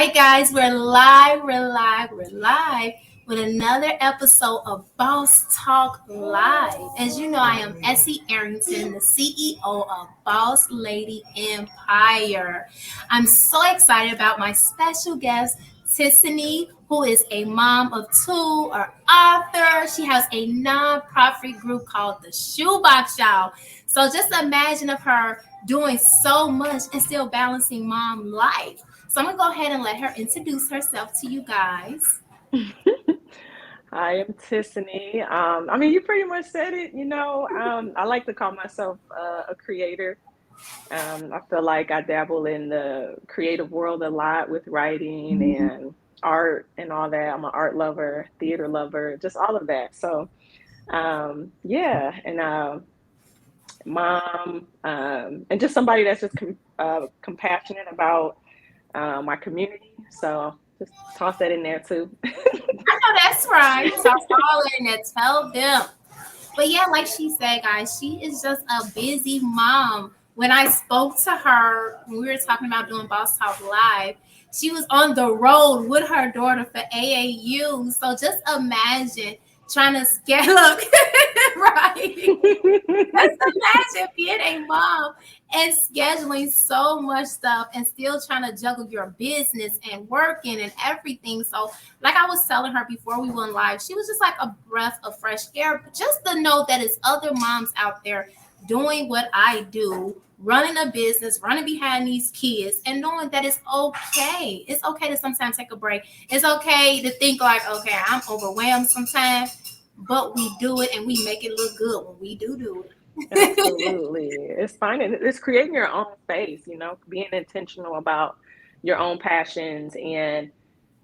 right, guys, we're live with another episode of Boss Talk Live. As you know, I am Essie Arrington, the CEO of Boss Lady Empire. I'm so excited about my special guest, Tiffany, who is a mom of two, an author. She has a nonprofit group called the Shoebox Y'all. So just imagine of her doing so much and still balancing mom life. So I'm going to go ahead and let her introduce herself to you guys. Hi, I'm Tiffany. You pretty much said it. I like to call myself a creator. I feel like I dabble in the creative world a lot with writing and art and all that. I'm an art lover, theater lover, just all of that. So, yeah, and mom, and just somebody that's just compassionate about my community. So, just toss that in there too. I know that's right. So all in there, tell them. But yeah, like she said, guys, she is just a busy mom. When I spoke to her, when we were talking about doing Boss Talk Live, she was on the road with her daughter for AAU. So just imagine trying to scale up, right? Just imagine being a mom and scheduling so much stuff and still trying to juggle your business and working and everything. So, like I was telling her before we went live, she was just like a breath of fresh air. Just to know that it's other moms out there doing what I do, running a business, running behind these kids, and knowing that it's okay. It's okay to sometimes take a break. It's okay to think like, okay, I'm overwhelmed sometimes, but we do it and we make it look good when we do it. Absolutely. It's fine. And it's creating your own space, being intentional about your own passions and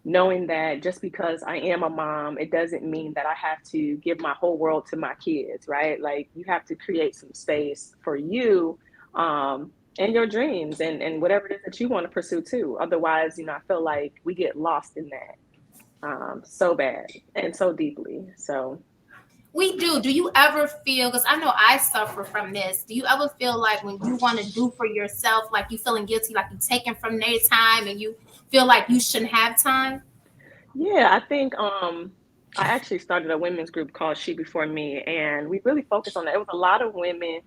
knowing that just because I am a mom, it doesn't mean that I have to give my whole world to my kids, right? Like you have to create some space for you and your dreams and whatever it is that you want to pursue too. Otherwise, I feel like we get lost in that so bad and so deeply. So We do. Do you ever feel, because I know I suffer from this, do you ever feel like when you want to do for yourself, like you feeling guilty, like you taking from their time and you feel like you shouldn't have time? yeah, I think I actually started a women's group called She Before Me, and we really focused on that. It was a lot of women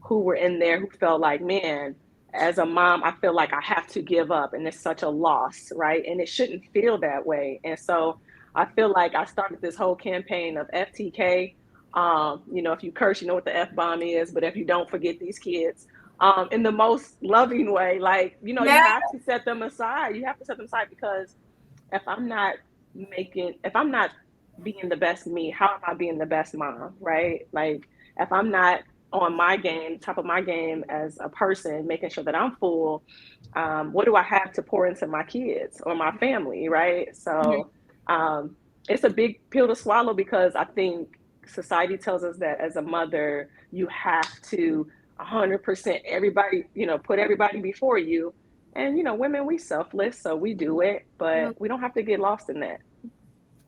who were in there who felt like, man, as a mom, I feel like I have to give up, and it's such a loss, right? And it shouldn't feel that way. And so I feel like I started this whole campaign of FTK. If you curse, you know what the F bomb is, but if you don't, forget these kids. In the most loving way, like, you Yeah. have to set them aside. You have to set them aside because if I'm not if I'm not being the best me, how am I being the best mom, right? Like if I'm not on my game, top of my game as a person, making sure that I'm full, what do I have to pour into my kids or my family, right? Mhm. So it's a big pill to swallow because I think society tells us that as a mother, you have to 100% everybody, put everybody before you. And women, we selfless, so we do it, but we don't have to get lost in that.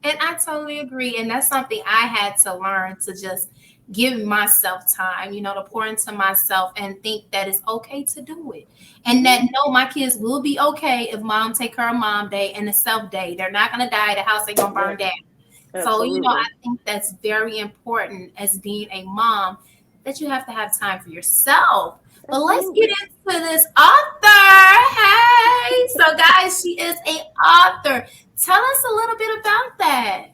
And I totally agree. And that's something I had to learn to just give myself time, to pour into myself and think that it's okay to do it. And that Mm-hmm. no, my kids will be okay if mom take her mom day and a self day. They're not gonna die, the house ain't gonna burn Yep, down. So, I absolutely. think that's very important as being a mom that you have to have time for yourself. But let's get Absolutely. into this author. Hey, so guys, she is a author. Tell us a little bit about that.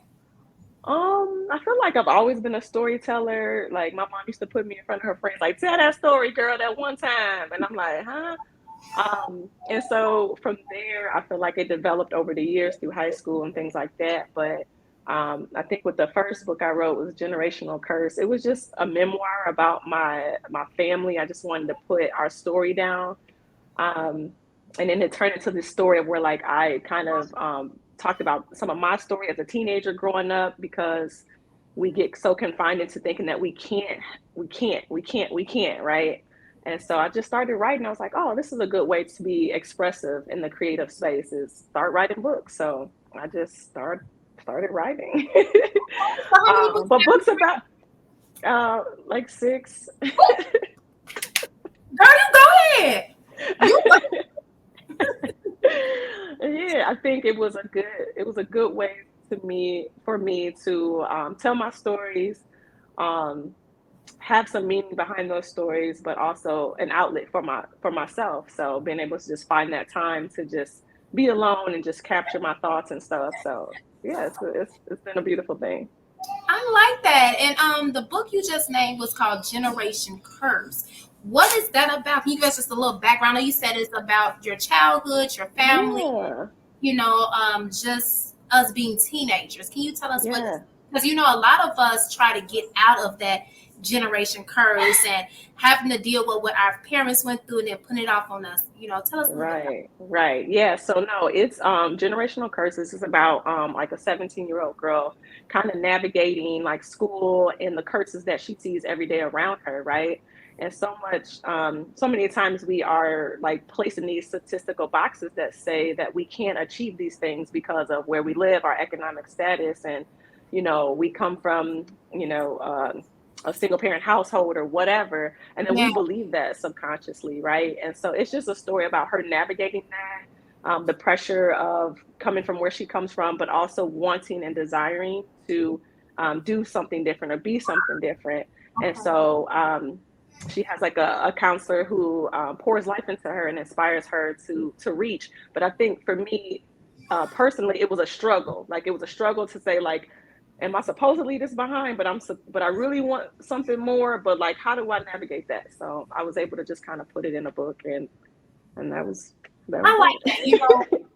I feel like I've always been a storyteller. Like my mom used to put me in front of her friends, like, tell that story, girl, that one time. And I'm like, huh? And so from there, I feel like it developed over the years through high school and things like that. But I think with the first book I wrote was Generational Curse. It was just a memoir about my family. I just wanted to put our story down. Um, and then it turned into this story of where like I kind of talked about some of my story as a teenager growing up because we get so confined into thinking that we can't, right? And so I just started writing. I was like, oh, this is a good way to be expressive in the creative space is start writing books. So I just started writing. So how many books But have you books about like six. written? Girl, you go ahead. You Yeah, I think it was a good way for me to tell my stories, um, have some meaning behind those stories, but also an outlet for myself. So being able to just find that time to just be alone and just capture my thoughts and stuff. So yeah, it's been a beautiful thing. I like that. And the book you just named was called Generation Curse. What is that about? Can you give us just a little background? I know you said it's about your childhood, your family, Yeah, just us being teenagers. Can you tell us what? yeah. Because a lot of us try to get out of that generation curse and having to deal with what our parents went through and then putting it off on us. Tell us a little bit about. Right, right. Yeah. So no, it's generational curses is about like a 17-year-old girl kind of navigating like school and the curses that she sees every day around her, right? And so many times we are like placing these statistical boxes that say that we can't achieve these things because of where we live, our economic status, and we come from, you know, a single parent household or whatever, and then Yeah. we believe that subconsciously, right? And so it's just a story about her navigating that, the pressure of coming from where she comes from, but also wanting and desiring to do something different or be something different. And Okay. so she has like a counselor who pours life into her and inspires her to reach. But I think for me personally, it was a struggle. Like it was a struggle to say like, am I supposed to leave this behind? But I really want something more. But like, how do I navigate that? So I was able to just kind of put it in a book, and that was I like that.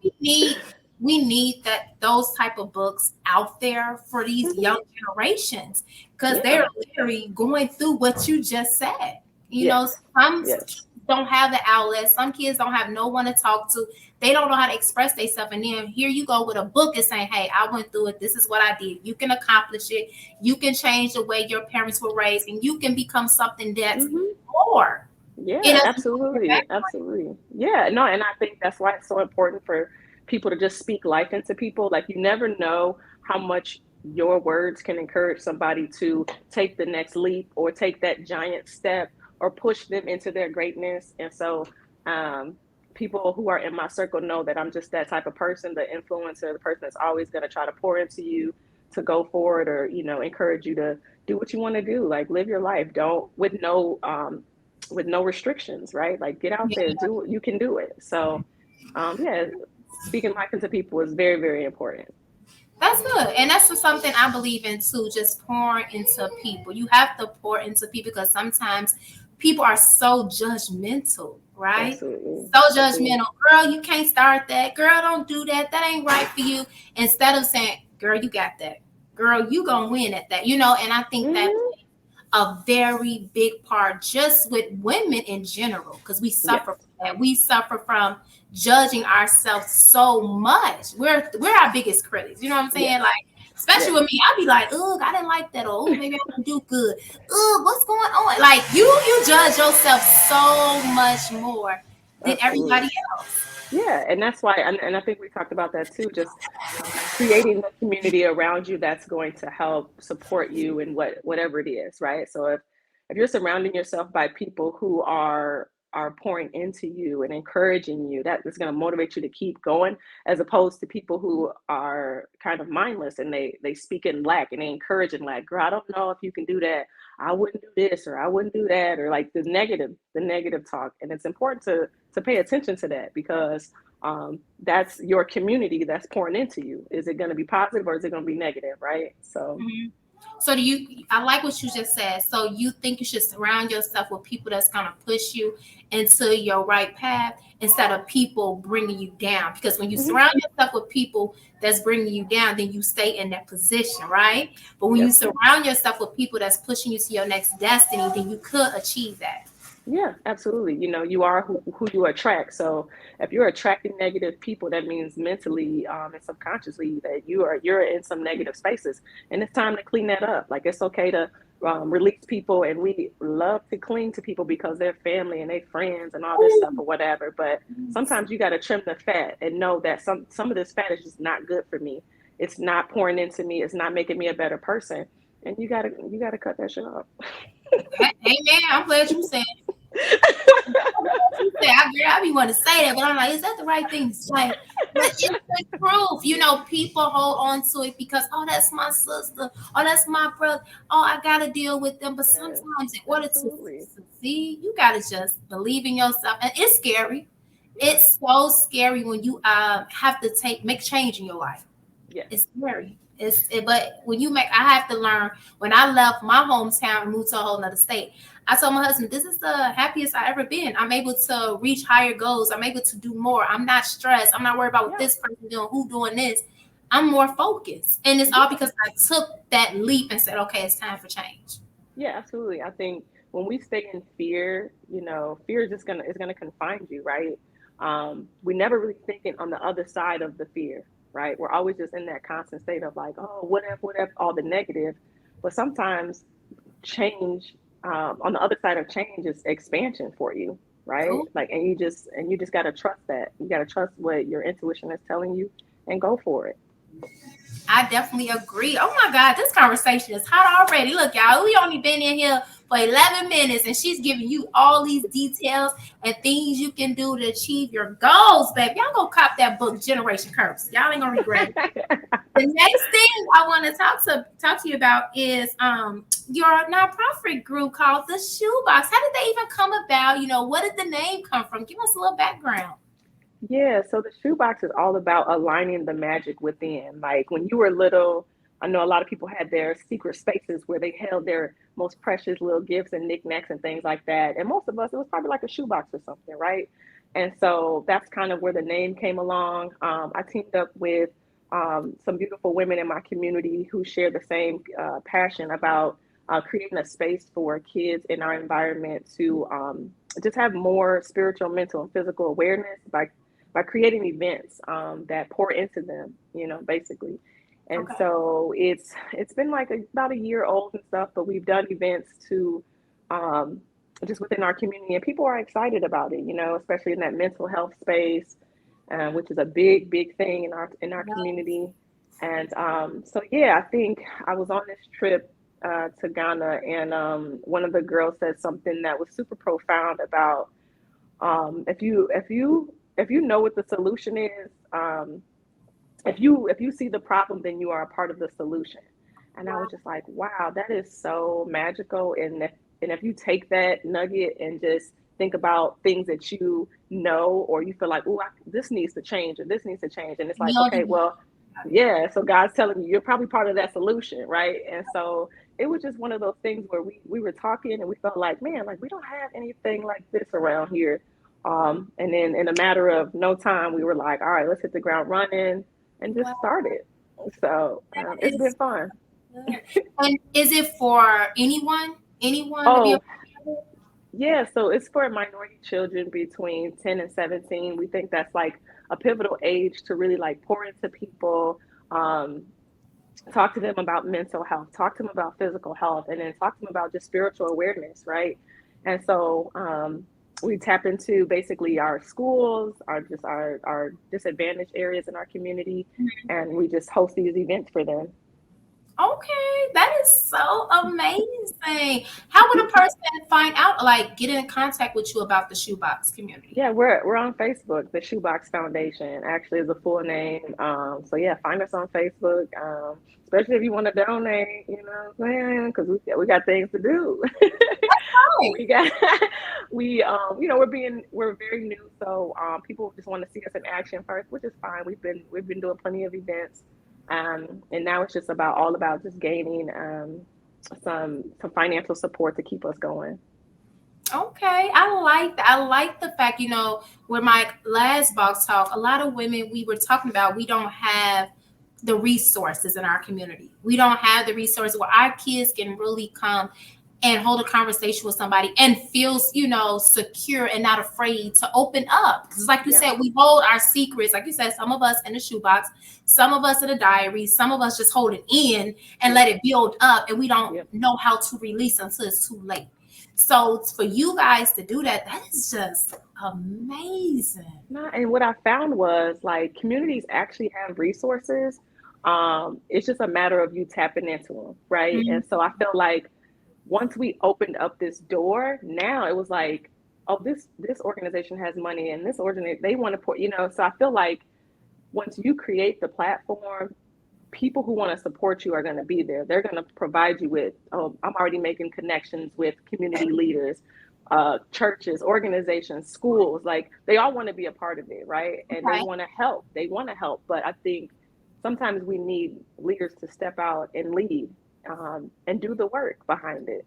it. We need that those type of books out there for these Mhm. young generations because they're Yeah. literally going through what you just said. Yes. Some Yes. kids don't have the outlet. Some kids don't have no one to talk to. They don't know how to express themselves. And then here you go with a book and saying, "Hey, I went through it. This is what I did. You can accomplish it. You can change the way your parents were raised, and you can become something that's Hmm. more." It Yeah, doesn't absolutely. back. Absolutely. Yeah, no, and I think that's why it's so important for people to just speak life into people. Like you never know how much your words can encourage somebody to take the next leap or take that giant step or push them into their greatness. And so um people who are in my circle know that I'm just that type of person, the influencer, the person that's always going to try to pour into you to go forward or, encourage you to do what you want to do. Like live your life. Don't with no restrictions, right? Like get out there, do it. You can do it. So, yeah, speaking life into people is very, very important. That's good. And that's just something I believe in too, just pouring into people. You have to pour into people because sometimes people are so judgmental, right? Absolutely, So absolutely. judgmental. Girl, you can't start that. Girl, don't do that. That ain't right for you. Instead of saying, girl, you got that. Girl, you gonna win at that. And I think that Hmm. a very big part just with women in general because we Yes, suffer from that. We suffer from judging ourselves so much. We're our biggest critics. You know what I'm saying? yes, Like, especially yes, with me, I'd be like, ugh, I didn't like that, or maybe I didn't do good. Ugh, what's going on? Like you judge yourself so much more than absolutely. everybody else. Yeah, and that's why, and I think we talked about that too. Just creating the community around you that's going to help support you in whatever it is, right? So if you're surrounding yourself by people who are pouring into you and encouraging you, that is going to motivate you to keep going, as opposed to people who are kind of mindless and they speak in lack and they encourage in lack. Girl, I don't know if you can do that. I wouldn't do this or I wouldn't do that, or like the negative talk. And it's important to pay attention to that because that's your community that's pouring into you. Is it going to be positive or is it going to be negative, right? So Mhm. So I like what you just said. So you think you should surround yourself with people that's going to push you into your right path instead of people bringing you down. Because when you mhm, surround yourself with people that's bringing you down, then you stay in that position, right? But when you yep. surround yourself with people that's pushing you to your next destiny, then you could achieve that. Yeah, absolutely. You are who you attract. So if you're attracting negative people, that means mentally and subconsciously that you're in some negative spaces, and it's time to clean that up. Like it's okay to release people, and we love to cling to people because they're family and they friends and all this stuff or whatever. But sometimes you got to trim the fat and know that some of this fat is just not good for me. It's not pouring into me. It's not making me a better person, and you gotta cut that shit off. Amen. I'm glad you said. I be want to say that, but I'm like, is that the right thing to say? But it's the truth. People hold on to it because, oh, that's my sister. Oh, that's my brother. Oh, I got to deal with them. But Yes, sometimes, in order to absolutely. succeed, you got to just believe in yourself. And it's scary. Yeah. It's so scary when you have to make change in your life. Yes. It's scary. But when I have to learn. When I left my hometown and moved to a whole nother state, I told my husband, "This is the happiest I ever been. I'm able to reach higher goals. I'm able to do more. I'm not stressed. I'm not worried about what Yeah. this person doing, who doing this. I'm more focused, and it's all Yeah. because I took that leap and said, okay, it's time for change." Yeah, absolutely. I think when we stay in fear, fear is gonna confine you, right? We never really thinking on the other side of the fear, right? We're always just in that constant state of like, oh, what if, all the negative. But sometimes change, on the other side of change is expansion for you, right? Oh, Like, and you just gotta trust that. You gotta trust what your intuition is telling you and go for it. I definitely agree. Oh my God, this conversation is hot already. Look, y'all, we only been in here for 11 minutes and she's giving you all these details and things you can do to achieve your goals, babe. Y'all go cop that book, Generation Curse. Y'all ain't gonna regret it. The next thing I want to talk to you about is your nonprofit group called the Shoebox. How did they even come about? What did the name come from? Give us a little background. Yeah, so the shoebox is all about aligning the magic within. Like when you were little, I know a lot of people had their secret spaces where they held their most precious little gifts and knickknacks and things like that. And most of us, it was probably like a shoebox or something, right? And so that's kind of where the name came along. I teamed up with some beautiful women in my community who share the same passion about creating a space for kids in our environment to just have more spiritual, mental, and physical awareness by creating events that pour into them, basically. And Okay. so it's been like about a year old and stuff, but we've done events to um, just within our community, and people are excited about it, especially in that mental health space, which is a big, big thing in our community. And so yeah, I think I was on this trip to Ghana, and one of the girls said something that was super profound about if you know what the solution is, if you see the problem, then you are a part of the solution. And I was just like, wow, that is so magical. And if you take that nugget and just think about things that you know, or you feel like, oh, this needs to change, or this needs to change, and it's You like, don't okay, even well, yeah, so God's telling you you're probably part of that solution, right? And so it was just one of those things where we were talking and we felt like, man, like we don't have anything like this around here. And then in a matter of no time, we were like, all right, let's hit the ground running and just wow, started. So that it's been is fun. good. And is it for anyone? Anyone to be a Oh, part of it? yeah, so it's for minority children between 10 and 17. We think that's like a pivotal age to really like pour into people, um, talk to them about mental health, talk to them about physical health, and then talk to them about just spiritual awareness, right? And so we tap into basically our schools, our disadvantaged areas in our community, and we just host these events for them. Okay, that is so amazing. How would a person find out, like, get in contact with you about the shoebox community? Yeah, we're on Facebook. The Shoebox Foundation actually is a full name. So yeah, find us on Facebook. Especially if you want to donate, what I'm saying? Because we got things to do. Right. we got we're very new, so people just want to see us in action first, which is fine. We've been doing plenty of events, and now it's just all about just gaining some financial support to keep us going. Okay, I like the fact, with my last box talk, a lot of women we were talking about, we don't have the resources in our community. We don't have the resources where our kids can really come and hold a conversation with somebody and feels, secure and not afraid to open up. Because like you Yeah. said, we hold our secrets, like you said, some of us in the shoebox, some of us in a diary, some of us just hold it in and Yep. let it build up, and we don't Yep. know how to release until it's too late. So for you guys to do that, that is just amazing. No, and what I found was like communities actually have resources. It's just a matter of you tapping into them, right? Mhm. And so I feel like once we opened up this door, now it was like, oh, this organization has money, and this organization they want to put, So I feel like once you create the platform, people who want to support you are going to be there. They're going to provide you with, oh, I'm already making connections with community leaders, churches, organizations, schools. Like they all want to be a part of it, right? And they Okay. want to help. They want to help. But I think sometimes we need leaders to step out and lead, and do the work behind it.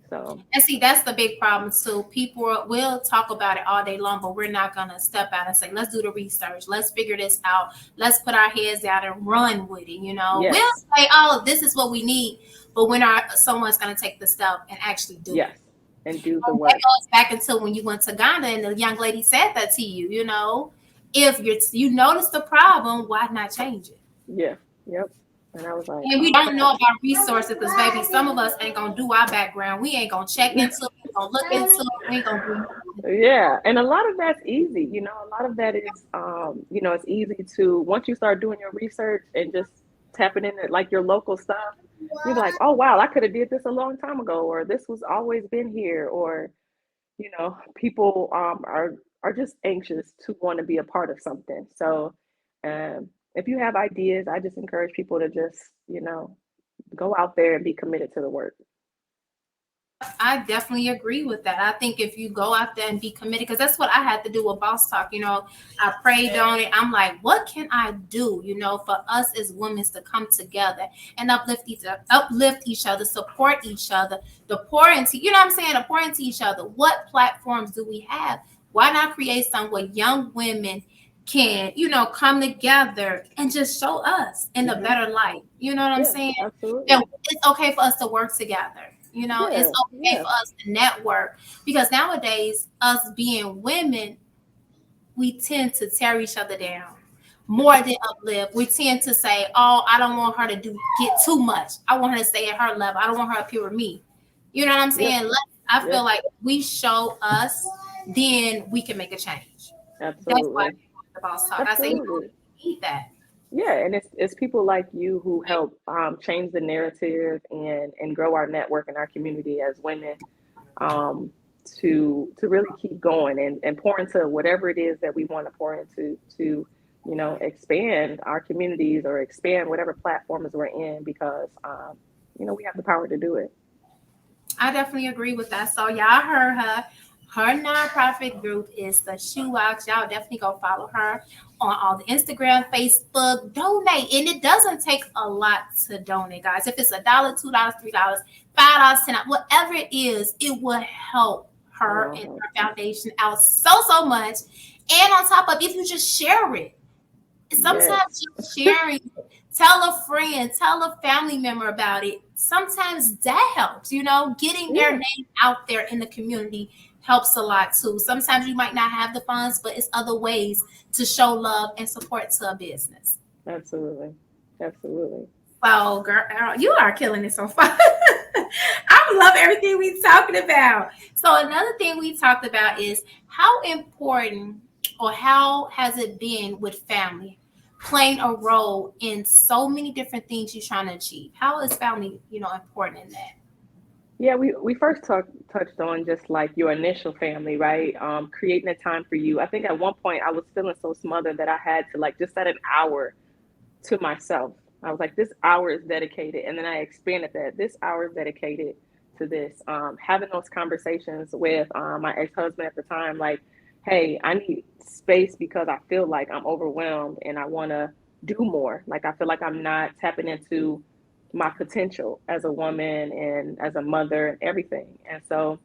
So, And see, that's the big problem too. People will talk about it all day long, but we're not gonna step out and say, "Let's do the research. Let's figure this out. Let's put our heads down and run with it." You know, we'll yes, say, "Oh, this is what we need," but when someone's gonna take the step and actually do it. yes, and do the That work. goes back until when you went to Ghana and the young lady said that to you. You know, if you notice the problem, why not change it? Yeah, yep. And I was like, And we oh, don't know snap. about resources because maybe some of us ain't gonna do our background. We ain't gonna check into it. We ain't gonna look into it. We ain't gonna do nothing. Yeah, and a lot of that's easy. A lot of that is, it's easy to, once you start doing your research and just tapping in at like your local stuff, you're like, oh wow, I could have did this a long time ago, or this was always been here, or people are just anxious to want to be a part of something. So, if you have ideas, I just encourage people to just, go out there and be committed to the work. I definitely agree with that. I think if you go out there and be committed, because that's what I had to do with Boss Talk. I prayed on it. I'm like, what can I do? For us as women to come together and uplift each other, support each other, to pour into, you know what I'm saying, to pour into each other. What platforms do we have? Why not create some where young women can, come together and just show us in a Hmm. better light? You know what I'm Yeah, saying? That absolutely. it's okay for us to work together. It's Yeah, okay yeah, for us to network because nowadays, us being women, we tend to tear each other down more than uplift. We tend to say, "Oh, I don't want her to get too much. I want her to stay at her level. I don't want her up here with me." You know what I'm yep, saying? I feel yep, like we show us, then we can make a change. That's why I absolutely, want the Boss Talk. I say, absolutely. we need that. Yeah, and it's people like you who help, change the narrative and grow our network and our community as women, um, to really keep going and pour into whatever it is that we want to pour into to, expand our communities or expand whatever platforms we're in because, we have the power to do it. I definitely agree with that. So y'all heard her. Her nonprofit group is the Shoe Box. Y'all definitely go follow her on all the Instagram, Facebook. Donate, and it doesn't take a lot to donate, guys. If it's $1, $2, $3, $5, $10, whatever it is, it will help It her all and helps. her foundation out so much. And on top of, if you just share it, sometimes Yes, just sharing, tell a friend, tell a family member about it. Sometimes that helps, getting their yeah, name out there in the community helps a lot too. Sometimes you might not have the funds, but it's other ways to show love and support to a business. absolutely, absolutely. So, girl, you are killing it so far. I love everything we talking about. So, another thing we talked about is how important or how has it been with family playing a role in so many different things you're trying to achieve? How is family, important in that? Yeah, we first touched on just like your initial family, right? Creating a time for you. I think at one point I was feeling so smothered that I had to like just set an hour to myself. I was like, this hour is dedicated, and then I expanded that. This hour is dedicated to this. Having those conversations with, my ex-husband at the time, like, hey, I need space because I feel like I'm overwhelmed and I want to do more. Like I feel like I'm not tapping into my potential as a woman and as a mother and everything. And so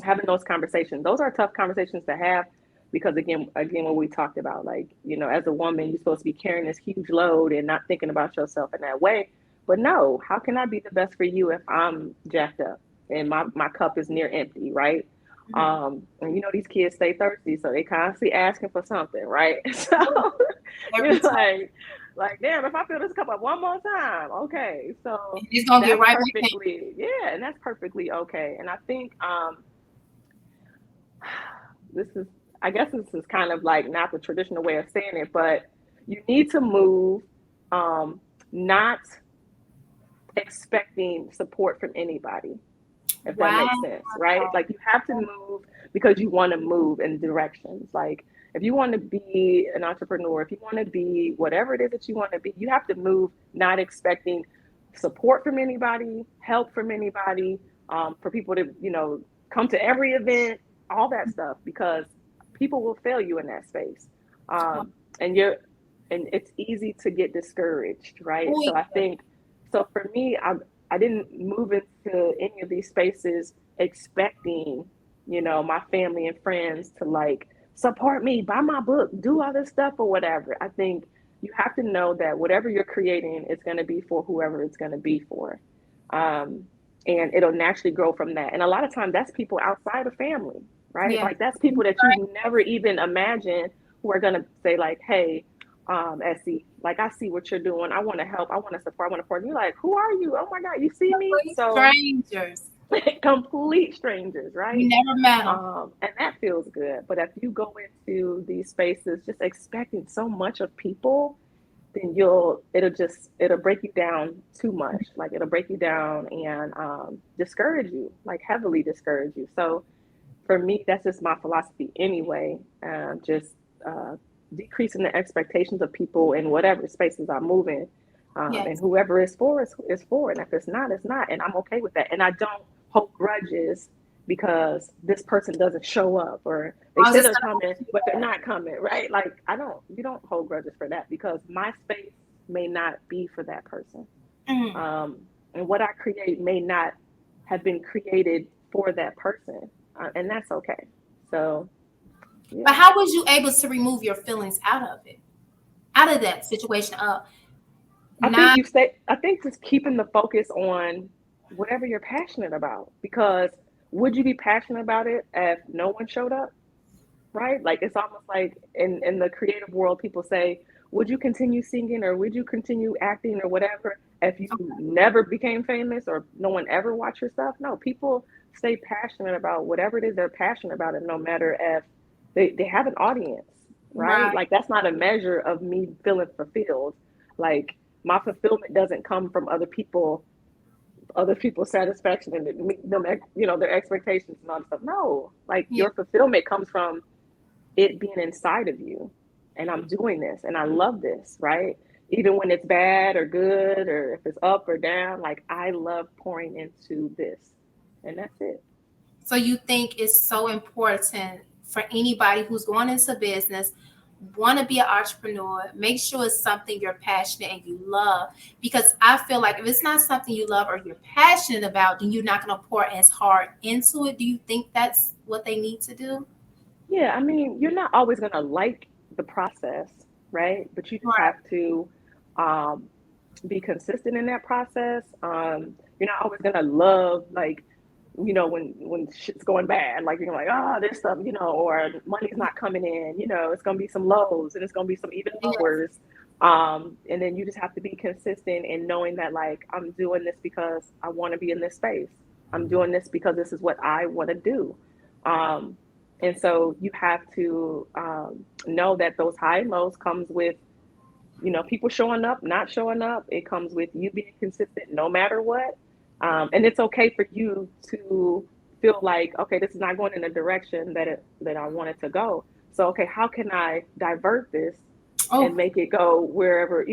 having those conversations, those are tough conversations to have because again what we talked about, like, as a woman you're supposed to be carrying this huge load and not thinking about yourself in that way. But no, how can I be the best for you if I'm jacked up and my cup is near empty, right? Mhm. And these kids stay thirsty, so they constantly asking for something, right? So Every you're time like, damn, if I fill this cup up one more time, okay. So it's gonna get that's right back. perfectly, yeah, and that's perfectly okay. And I think, this is, I guess this is kind of like not the traditional way of saying it, but you need to move, not expecting support from anybody, if that Wow. makes sense, right? Like you have to move because you want to move in directions. Like if you want to be an entrepreneur, if you want to be whatever it is that you want to be, you have to move not expecting support from anybody, help from anybody, for people to, come to every event, all that stuff, because people will fail you in that space. And it's easy to get discouraged, right? Oh, So I yeah. think, so for me, I didn't move into any of these spaces expecting, my family and friends to like support me, buy my book, do all this stuff or whatever. I think you have to know that whatever you're creating is going to be for whoever it's going to be for. Um, and it'll naturally grow from that. And a lot of times that's people outside of family, right? Yeah. Like that's people that you never even imagined who are going to say like, hey, Essie, like I see what you're doing. I want to help. I want to support. I want to support. You're like, who are you? Oh my God, you see me? Complete So strangers. complete strangers, You right? never met them. And that feels good. But if you go into these spaces just expecting so much of people, then it'll break you down too much. Like it'll break you down and discourage you, like heavily discourage you. So for me, that's just my philosophy anyway. Just uh, decreasing the expectations of people in whatever spaces I move in. And Yes. whoever is for. And if it's not, it's not. And I'm okay with that. And I don't hold grudges because this person doesn't show up or they I was say just they're coming, but they're not coming, right? Like you don't hold grudges for that because my space may not be for that person. gonna. And what I create may not have been created for that person. And that's okay. So, But yeah. how was you able to remove your feelings out of it, out of that situation of not? I think just keeping the focus on whatever you're passionate about, because would you be passionate about it if no one showed up? Right? Like it's almost like in the creative world, people say, would you continue singing or would you continue acting or whatever if you never became famous or no one ever watched your stuff? No, people stay passionate about whatever it is they're passionate about, and no matter if they have an audience, right? Right. Like that's not a measure of me feeling fulfilled. Like my fulfillment doesn't come from other people's satisfaction and them, their expectations and all that stuff. No, like Yeah. your fulfillment comes from it being inside of you. And I'm doing this and I love this, right? Even when it's bad or good or if it's up or down, like I love pouring into this. And that's it. So you think it's so important for anybody who's going into business, want to be an entrepreneur, make sure it's something you're passionate and you love. Because I feel like if it's not something you love or you're passionate about, then you're not going to pour as hard into it. Do you think that's what they need to do? Yeah, I mean, you're not always going to like the process, right? But you just have Right. to um, be consistent in that process. You're not always going to love, like, when shit's going bad, like you're like, oh, this stuff, or money's not coming in, it's gonna be some lows and it's gonna be some even Yes. lowers. And then you just have to be consistent in knowing that like I'm doing this because I want to be in this space. I'm doing this because this is what I want to do. Um, and so you have to know that those high and lows comes with people showing up, not showing up. It comes with you being consistent no matter what. And it's okay for you to feel like, okay, this is not going in the direction that I want it to go. So, okay, how can I divert this and Oh, make it go wherever,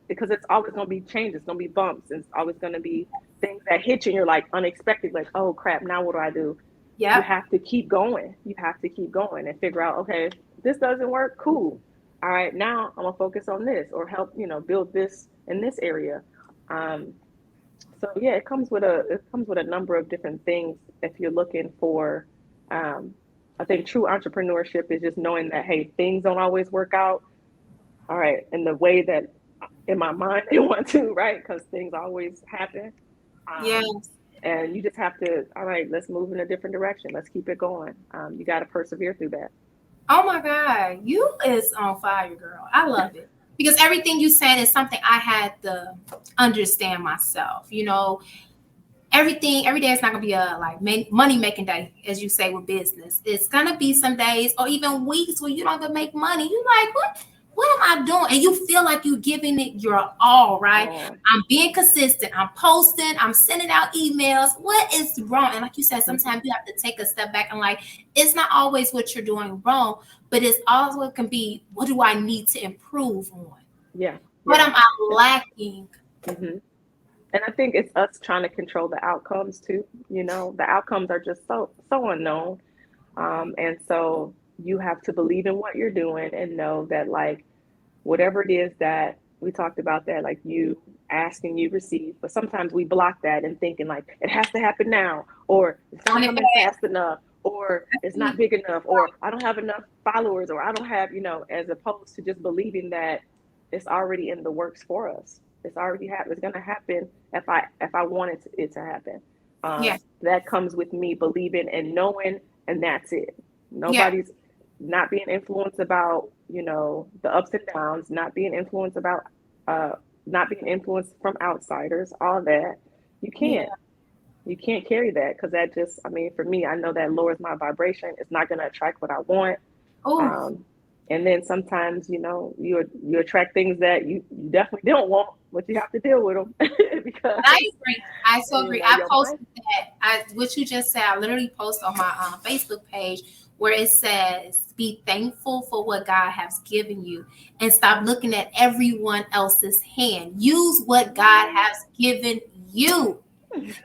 because it's always going to be changes, it's going to be bumps, and it's always going to be things that hit you and you're like unexpected, like, oh crap, now what do I do? You yep. have to keep going. You have to keep going and figure out, okay, this doesn't work, cool. All right, now I'm gonna focus on this or help, build this in this area. Um, so yeah, it comes with a number of different things if you're looking for um, I think true entrepreneurship is just knowing that hey, things don't always work out, all right, in the way that in my mind they want to, right? Because things always happen. Yeah. Um, and you just have to, all right, let's move in a different direction. Let's keep it going. You got to persevere through that. Oh my God, you is on fire, girl. I love it because everything you said is something I had to understand myself. Every day is not gonna be a like money making day, as you say with business. It's gonna be some days or even weeks where you don't even make money. You like what? what am I doing? And you feel like you're giving it your all, right? Oh, I'm being consistent. I'm posting. I'm sending out emails. What is wrong? And like you said, mhm. sometimes you have to take a step back and like, it's not always what you're doing wrong, but it's also it can be, what do I need to improve on? Yeah, What yeah. am I lacking? Hmm. And I think it's us trying to control the outcomes too. The outcomes are just so unknown. And so you have to believe in what you're doing and know that, like, whatever it is that we talked about, that like you ask and you receive, but sometimes we block that and thinking like it has to happen now, or it's not On it coming fast enough, or it's not big enough, or I don't have enough followers, or I don't have, as opposed to just believing that it's already in the works for us. It's already happened. It's going to happen if I wanted it to happen. Yeah, That comes with me believing and knowing, and that's it. yeah, Nobody's not being influenced about, the ups and downs, not being influenced about, uh, not being influenced from outsiders, all that. You yeah. can't. You can't carry that, because that just, I mean, for me, I know that lowers my vibration. It's not going to attract what I want. Oh, Um, and then sometimes, you attract things that you definitely don't want, but you have to deal with them because, I agree. I so agree. I your mind. posted that. What you just said. I literally post on my Facebook page where it says, "Be thankful for what God has given you, and stop looking at everyone else's hand. Use what God has given you."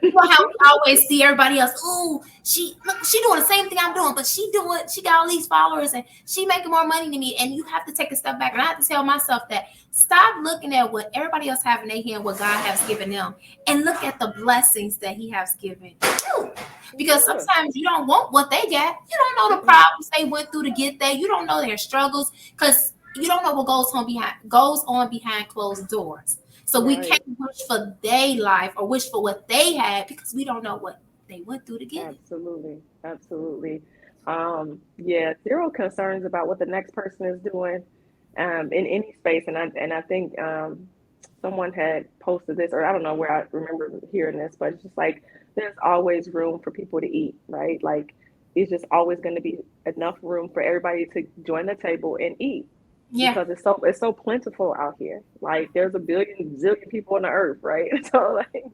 You know how we always see everybody else. Oh, she doing the same thing I'm doing, but she got all these followers and she making more money than me. And you have to take a step back. And I have to tell myself that stop looking at what everybody else have in their hand, what God has given them, and look at the blessings that He has given you. Because Yeah. sometimes you don't want what they got. You don't know the Mm-mm. problems they went through to get there. You don't know their struggles because you don't know what goes on behind closed doors. So we Right. can't wish for their life or wish for what they had because we don't know what they went through to get it. Absolutely. Absolutely. Yeah, zero concerns about what the next person is doing, in any space. And I think, someone had posted this, or I don't know where I remember hearing this, but it's just like there's always room for people to eat, right? Like it's just always going to be enough room for everybody to join the table and eat, Yeah, because it's so plentiful out here. Like there's a billion zillion people on the earth, right? So like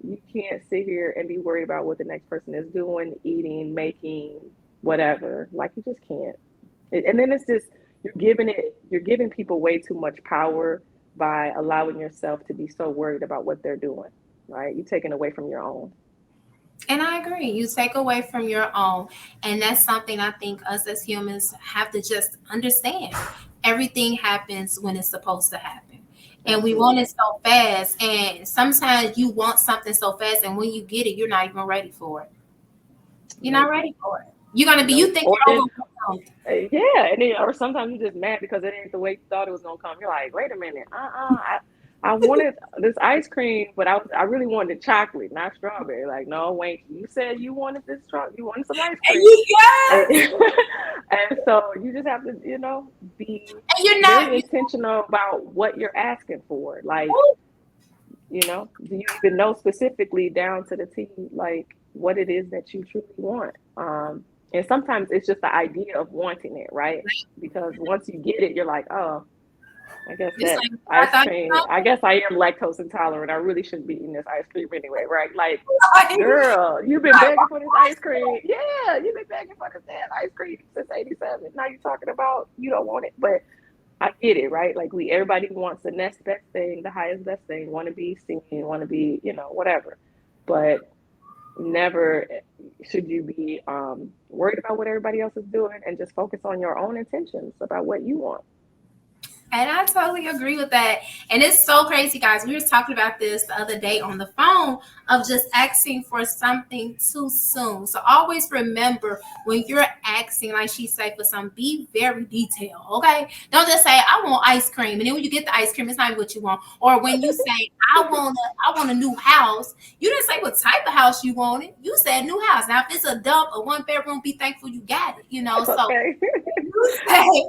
you can't sit here and be worried about what the next person is doing, eating, making, whatever. Like you just can't. And then it's just you're giving people way too much power by allowing yourself to be so worried about what they're doing. Right? You're taking away from your own. and I agree. You take away from your own, and that's something I think us as humans have to just understand. Everything happens when it's supposed to happen. And we want Absolutely. it so fast. And sometimes you want something so fast, and when you get it, you're not even ready for it. You're not Nope. ready for it. You're gonna be. You Nope. think Or you're then, overwhelmed. yeah, and then, or sometimes you're just mad because it ain't the way you thought it was gonna come. You're like, wait a minute, I wanted this ice cream, but I really wanted chocolate, not strawberry. Like, no, wait, you said you wanted you wanted some ice And cream, you and, yes, and so you just have to, be and you're not. very intentional about what you're asking for. Like, You, do you even know specifically down to the T, like what it is that you truly want? And sometimes it's just the idea of wanting it, right? Because once you get it, you're like, oh, I guess it's that like I ice thought cream, I guess I am lactose intolerant. I really shouldn't be eating this ice cream anyway, right? Like, you girl, you've been like, begging for this ice cream. Yeah, you've been begging for this damn ice cream since '87. Now you're talking about you don't want it, but I get it, right? Like everybody wants the next best thing, the highest best thing, want to be seen, want to be, whatever. But never should you be, worried about what everybody else is doing, and just focus on your own intentions about what you want. And I totally agree with that. And it's so crazy, guys. We were talking about this the other day on the phone of just asking for something too soon. So always remember when you're asking, like she said, for some, be very detailed. Okay. Don't just say, I want ice cream. And then when you get the ice cream, it's not what you want. Or when you say, I want a new house, you didn't say what type of house you wanted. You said new house. Now if it's a dump, a 1 bedroom, be thankful you got it. So Okay. you say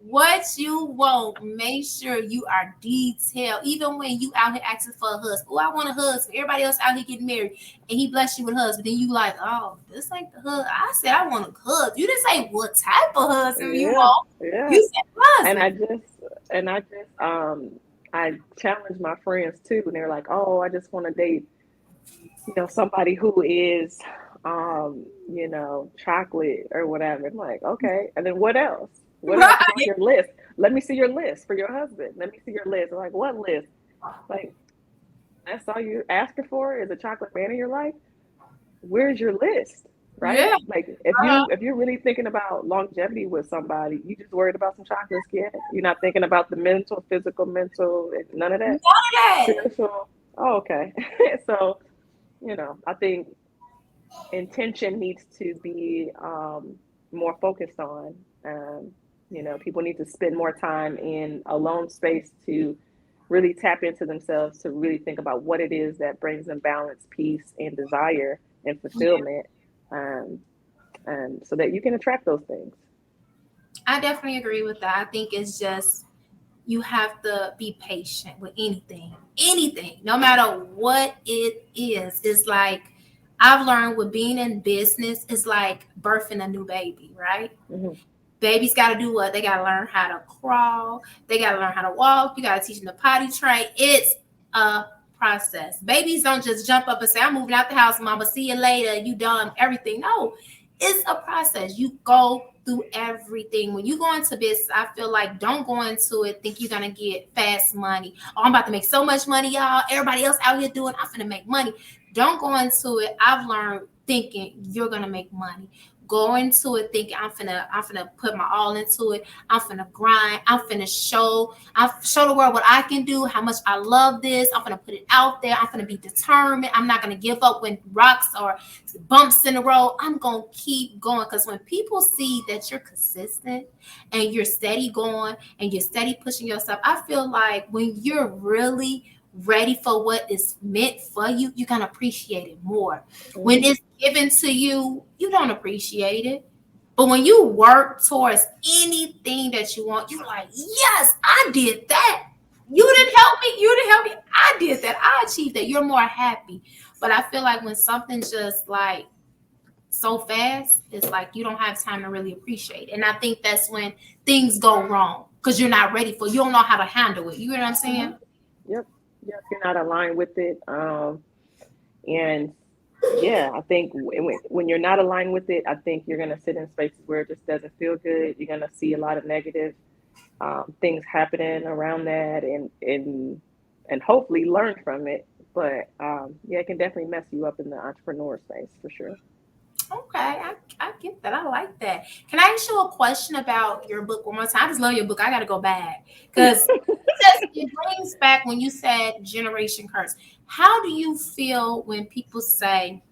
what you want, make sure you are detailed. Even when you out here asking for a husband. Oh, I want a husband. Everybody else out here getting married and he blessed you with a husband. Then you like, oh, this ain't the husband. I said I want a husband. You didn't say what type of husband you Yeah, want. yeah. You said And husband. I just And I challenge my friends too, and they're like, "Oh, I just want to date, somebody who is, chocolate or whatever." I'm like, okay, and then what else? What else is on Right. your list? Let me see your list for your husband. Let me see your list. I'm like, what list? Like, that's all you're asking for is a chocolate man in your life? Where's your list? Right? Yeah. Like if Uh-huh. you're really thinking about longevity with somebody, you just worried about some chocolate skin. You're not thinking about the mental, physical, mental, none of None that. of that. Spiritual. Oh, okay. So, I think intention needs to be more focused on. People need to spend more time in alone space to really tap into themselves, to really think about what it is that brings them balance, peace, and desire and fulfillment, um, and so that you can attract those things. I definitely agree with that. I think it's just you have to be patient with anything, no matter what it is. It's like I've learned with being in business, it's like birthing a new baby, right? Hmm. Babies got to do what? They got to learn how to crawl. They got to learn how to walk. You got to teach them the potty train. It's a process. Babies don't just jump up and say, "I'm moving out the house, mama. See you later. You done everything." No, it's a process. You go through everything. When you go into business, I feel like don't go into it think you're gonna get fast money. Oh, I'm about to make so much money, y'all. Everybody else out here doing, I'm gonna make money. Don't go into it. I've learned thinking you're gonna make money. Go into it thinking I'm finna put my all into it. I'm finna grind. I'm show the world what I can do, how much I love this. I'm finna put it out there. I'm finna be determined. I'm not gonna give up when rocks or bumps in the road. I'm gonna keep going. Because when people see that you're consistent and you're steady going and you're steady pushing yourself, I feel like when you're really ready for what is meant for you, you're gonna appreciate it more. When Hmm. it's given to you, you don't appreciate it. But when you work towards anything that you want, you're like, yes, I did that. You didn't help me. You didn't help me. I did that. I achieved that. You're more happy. But I feel like when something's just like so fast, it's like you don't have time to really appreciate it. And I think that's when things go wrong because you're not ready for it. You don't know how to handle it. You know what I'm Hmm. saying? Yep. Yep. You're not aligned with it. And yeah, I think when you're not aligned with it, I think you're going to sit in spaces where it just doesn't feel good. You're going to see a lot of negative things happening around that, and hopefully learn from it. But yeah, it can definitely mess you up in the entrepreneur space for sure. Okay, I get that. I like that. Can I ask you a question about your book one more time? I just love your book. I got to go back because it brings back when you said generation curse. How do you feel when people say,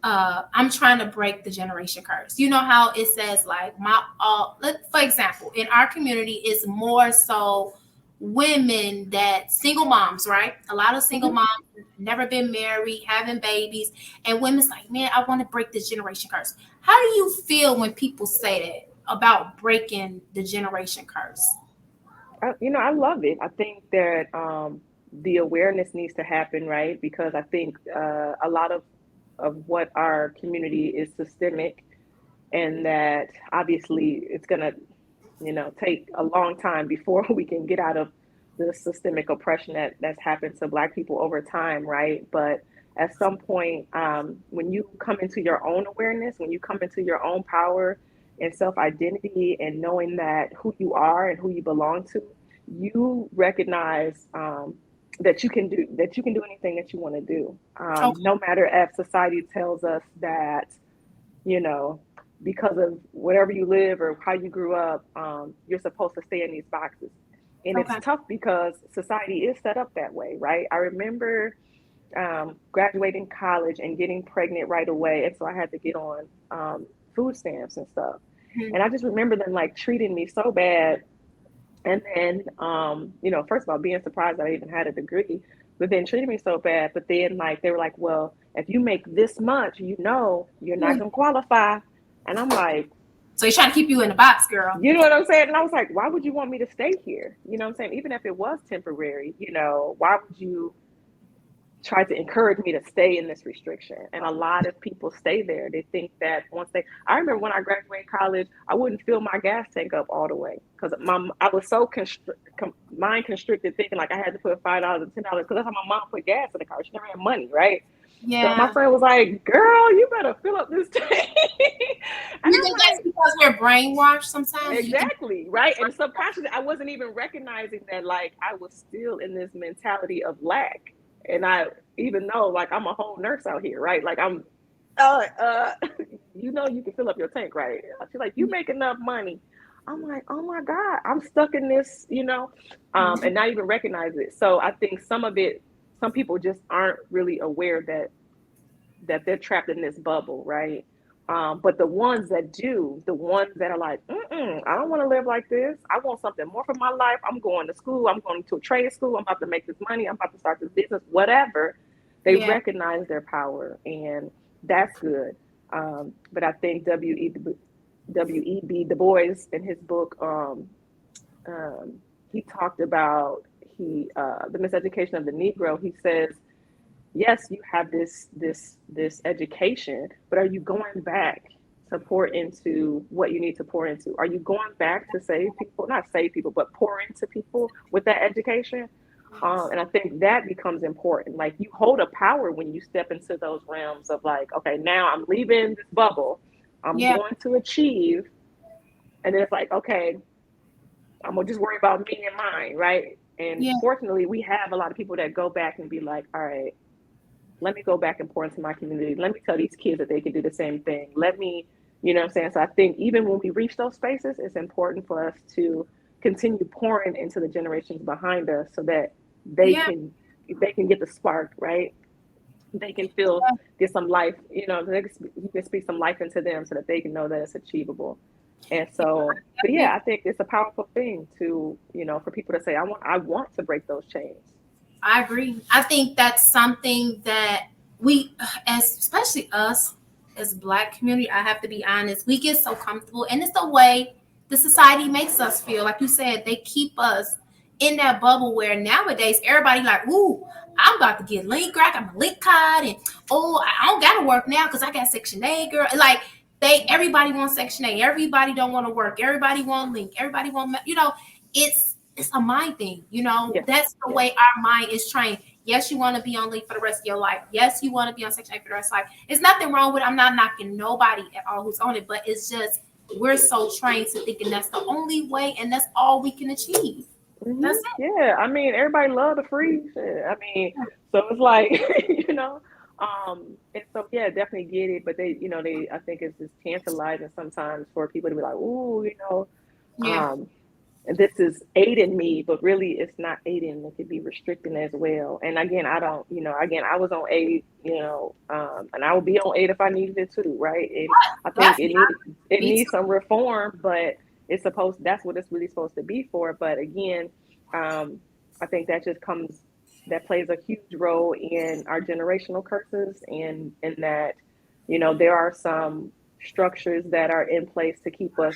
I'm trying to break the generation curse? You know how it says, like, for example, in our community, it's more so women that single moms, right? A lot of single Hmm. moms, never been married, having babies, and women's like, man, I want to break this generation curse. How do you feel when people say that about breaking the generation curse? I love it. I think that the awareness needs to happen, right? Because I think a lot of what our community is systemic, and that obviously it's going to take a long time before we can get out of the systemic oppression that's happened to Black people over time, right? But at some point, when you come into your own awareness, when you come into your own power and self identity, and knowing that who you are and who you belong to, you recognize that you can do anything that you want to do. Okay. No matter if society tells us that, you know, because of whatever you live or how you grew up, you're supposed to stay in these boxes. And it's Okay. tough because society is set up that way, right? I remember graduating college and getting pregnant right away. And so I had to get on food stamps and stuff. Mhm. And I just remember them like treating me so bad. And then, first of all, being surprised that I even had a degree, but then treating me so bad. But then, like, they were like, well, if you make this much, you're not going to qualify. And I'm like, So he's trying to keep you in the box, girl. you know what I'm saying? And I was like, why would you want me to stay here? You know what I'm saying? Even if it was temporary, why would you tried to encourage me to stay in this restriction. And a lot of people stay there. They think that once they, I remember when I graduated college, I wouldn't fill my gas tank up all the way because I was so mind constricted, thinking like I had to put $5 and $10 because that's how my mom put gas in the car. She never had money, right? So my Yeah. friend was like, "Girl, you better fill up this tank." And You I'm think that's like, because we're brainwashed sometimes? You think exactly, right? And subconsciously, I wasn't even recognizing that, like, I was still in this mentality of lack. And I, even though, like, I'm a whole nurse out here, right? Like, I'm, uh, uh, you can fill up your tank, right? She's like, you make enough money. I'm like, oh my God, I'm stuck in this, and not even recognize it. So I think some of it, some people just aren't really aware that they're trapped in this bubble, right? But the ones that do, the ones that are like, I don't want to live like this. I want something more for my life. I'm going to school. I'm going to a trade school. I'm about to make this money. I'm about to start this business, whatever. They yeah, recognize their power, and that's good. But I think W.E.B. Du Bois in his book, he talked about the miseducation of the Negro. He says, yes, you have this education, but are you going back to pour into what you need to pour into? Are you going back to save people, not save people, but pour into people with that education? And I think that becomes important. Like, you hold a power when you step into those realms of, like, okay, now I'm leaving this bubble, I'm yeah, going to achieve. And then it's like, okay, I'm gonna just worry about me and mine, right? And yeah. fortunately, we have a lot of people that go back and be like, all right, let me go back and pour into my community. Let me tell these kids that they can do the same thing. Let me, you know what I'm saying? So I think even when we reach those spaces, it's important for us to continue pouring into the generations behind us so that they Yeah. can they can get the spark, right? They can feel, get some life, you can speak some life into them so that they can know that it's achievable. And so, but yeah, I think it's a powerful thing to, for people to say, I want to break those chains. I agree. I think that's something that we, as especially us as Black community, I have to be honest, we get so comfortable, and it's the way the society makes us feel. Like you said, they keep us in that bubble where nowadays everybody like, ooh, I'm about to get link crack. I'm a link card, and oh, I don't gotta work now because I got Section A, girl. Like everybody wants Section A. Everybody don't want to work. Everybody want link. Everybody want, it's a mind thing, Yeah, that's the yeah. way our mind is trained. Yes, you want to be on leave for the rest of your life. Yes, you want to be on Section 8 for the rest of life. It's nothing wrong with it. I'm not knocking nobody at all who's on it, but it's just we're so trained to thinking that's the only way and that's all we can achieve. That's Yeah, I mean, everybody love the free shit. I mean, so it's like, you know, and so yeah, definitely get it. But I think it's just tantalizing sometimes for people to be like, ooh, it. Yeah. um, and this is aiding me, but really it's not aiding. It could be restricting as well. And again, I don't, again, I was on aid, and I would be on aid if I needed it too, right? And I think Definitely. it Me needs too. some reform, but that's what it's really supposed to be for. But again, um, I think that plays a huge role in our generational curses, and in that, there are some structures that are in place to keep us,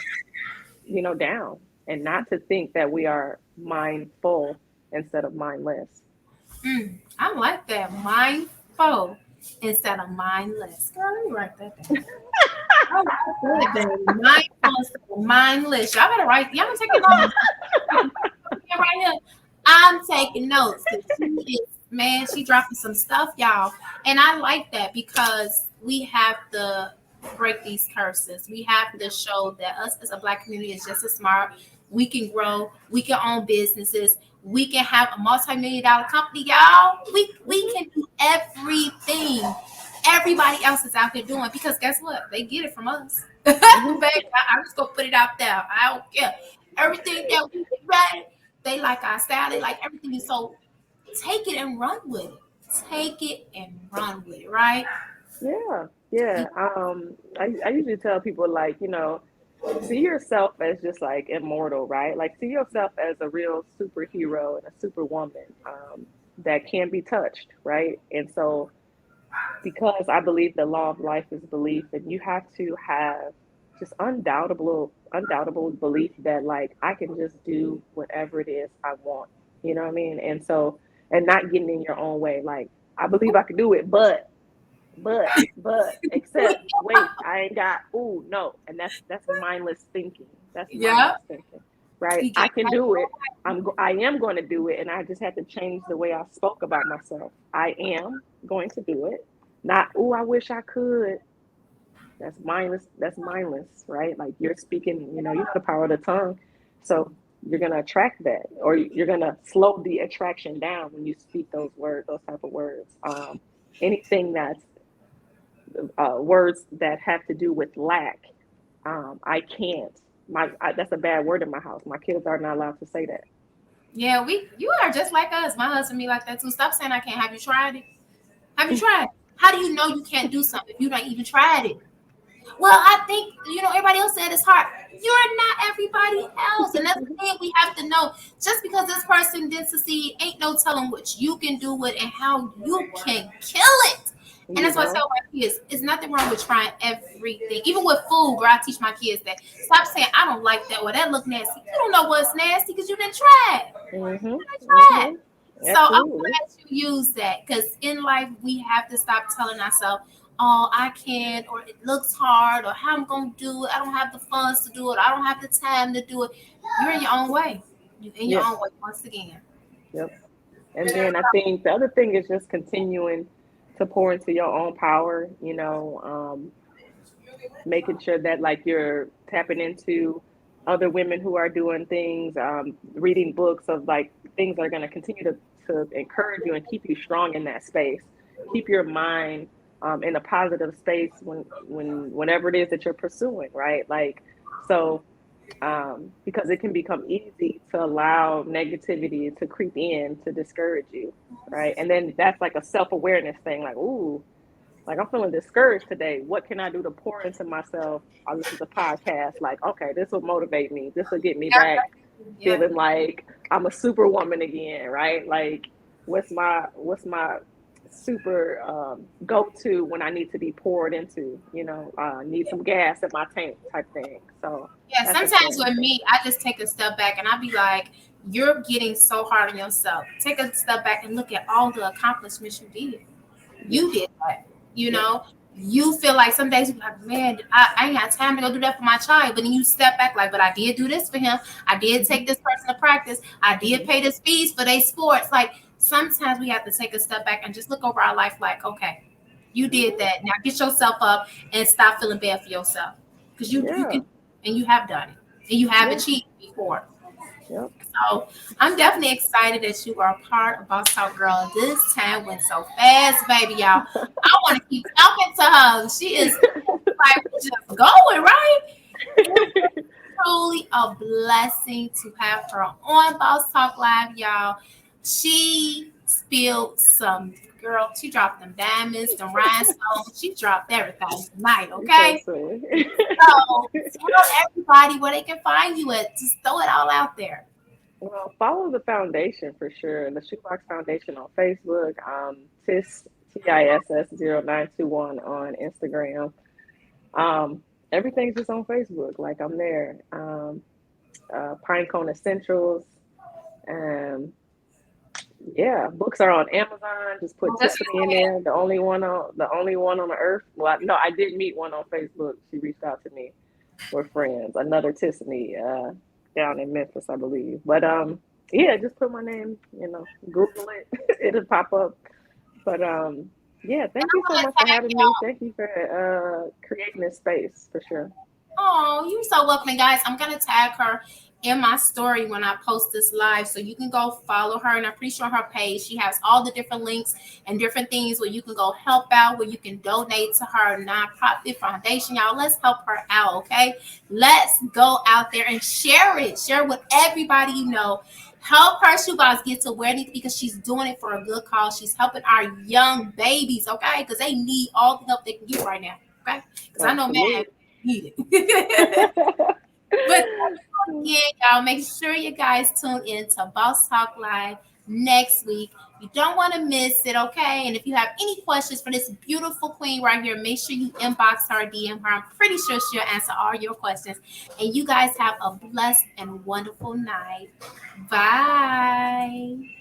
down, and not to think that we are mindful instead of mindless. I like that. Mindful instead of mindless. Girl, let me write that down. I like that, baby. Mindful instead of mindless. Y'all take it notes. Right here. I'm taking notes because she dropping some stuff, y'all. And I like that because we have to break these curses. We have to show that us as a Black community is just as smart. We can grow. We can own businesses. We can have a multi-million-dollar company, y'all. We can do everything everybody else is out there doing because guess what? They get it from us. Baby, Hmm. I'm just gonna put it out there. I don't care. Everything that we ready, they like our style. They like everything. So take it and run with it. Take it and run with it, right? Yeah, yeah. I usually tell people, like, see yourself as just like immortal, right? Like, see yourself as a real superhero and a superwoman, that can be touched, right? And so, because I believe the law of life is belief, and you have to have just undoubtable belief that, like, I can just do whatever it is I want. You know what I mean? And so, and not getting in your own way. Like, I believe I can do it, but, except, wait, I ain't got, ooh, no. And that's mindless thinking. That's Yeah. mindless thinking, right? You I get can right. do it. I am going to do it. And I just had to change the way I spoke about myself. I am going to do it. Not, ooh, I wish I could. That's mindless. That's mindless, right? Like you're speaking, you know the power of the tongue. So you're gonna attract that, or you're gonna slow the attraction down when you speak those words, those type of words. Anything that's words that have to do with lack. I can't. That's a bad word in my house. My kids are not allowed to say that. Yeah, you are just like us. My husband be like that too. Stop saying I can't. Have you tried it? Have you tried it? How do you know you can't do something if you not even tried it? Well, I think everybody else said it's hard. You're not everybody else, and that's the thing we have to know. Just because this person didn't succeed, ain't no telling what you can do it and how you can kill it. And You that's why I know. tell my kids, it's nothing wrong with trying everything. Even with food, where I teach my kids that stop saying I don't like that or that look nasty. You don't know what's nasty because you didn't try it. Mhm. You didn't try it. Mhm. So I'm Absolutely. glad you use that because in life we have to stop telling ourselves, "Oh, I can't," or "It looks hard," or "How I'm gonna do it? I don't have the funds to do it. I don't have the time to do it." You're in your own way. You in your Yes. own way once again. Yep. And then I think the other thing is just continuing to pour into your own power. Making sure that like you're tapping into other women who are doing things, reading books of like things that are going to continue to encourage you and keep you strong in that space. Keep your mind in a positive space whenever it is that you're pursuing, right? Like, so because it can become easy to allow negativity to creep in to discourage you, right? And then that's like a self awareness thing, like, ooh, like I'm feeling discouraged today. What can I do to pour into myself? I listen to podcasts. Like, okay, this will motivate me. This will get me back Yeah. feeling like I'm a superwoman again, right? Like, what's my super go to when I need to be poured into? Need some gas in my tank type thing. So Yeah, that's sometimes important with too. me, I just take a step back and I be like, "You're getting so hard on yourself. Take a step back and look at all the accomplishments you did. Yes. You did that. You Yep. know, you feel like some days you're like, man, I ain't got time to go do that for my child. But then you step back like, but I did do this for him. I did Hmm. take this person to practice. I did Hmm. pay this fees for their sports. Like sometimes we have to take a step back and just look over our life like, okay, you did Hmm. that. Now get yourself up and stop feeling bad for yourself. Because you Yeah. can and you have done it. And you have Yeah. achieved before. Yep. So I'm definitely excited that you are a part of Boss Talk Girl. This time went so fast, baby, y'all. I want to keep talking to her. She is like we just going, right? Truly a blessing to have her on Boss Talk Live, y'all. She spilled some girl, she dropped them diamonds, them rhinestones. She dropped everything tonight, You're so okay? silly. So tell everybody where they can find you at. Just throw it all out there. Well, follow the foundation for sure. The Shoebox Foundation on Facebook, TISS0921 on Instagram. Everything's just on Facebook. Like I'm there. Pinecone Essentials. Um, yeah, books are on Amazon. Just put That's Tiffany in there. The only one on the earth. Well, no, I did meet one on Facebook. She reached out to me. We're friends. Another Tiffany down in Memphis, I believe. But yeah, just put my name. Google it. It'll pop up. But yeah, thank you I'm so gonna much for tag having me. y'all. Thank you for creating this space for sure. Oh, you're so welcome, guys. I'm gonna tag her in my story when I post this live, so you can go follow her. And I'm pretty sure on her page she has all the different links and different things where you can go help out, where you can donate to her nonprofit foundation. Y'all, let's help her out, okay? Let's go out there and share it. Share it with everybody you know. Help her shoebox get to where it needs because she's doing it for a good cause. She's helping our young babies, okay? Because they need all the help they can get right now, okay? Because I know, man, Absolutely. need it. But again, y'all, make sure you guys tune in to Boss Talk Live next week. You don't want to miss it, okay? And if you have any questions for this beautiful queen right here, make sure you inbox her, DM her. I'm pretty sure she'll answer all your questions. And you guys have a blessed and wonderful night. Bye.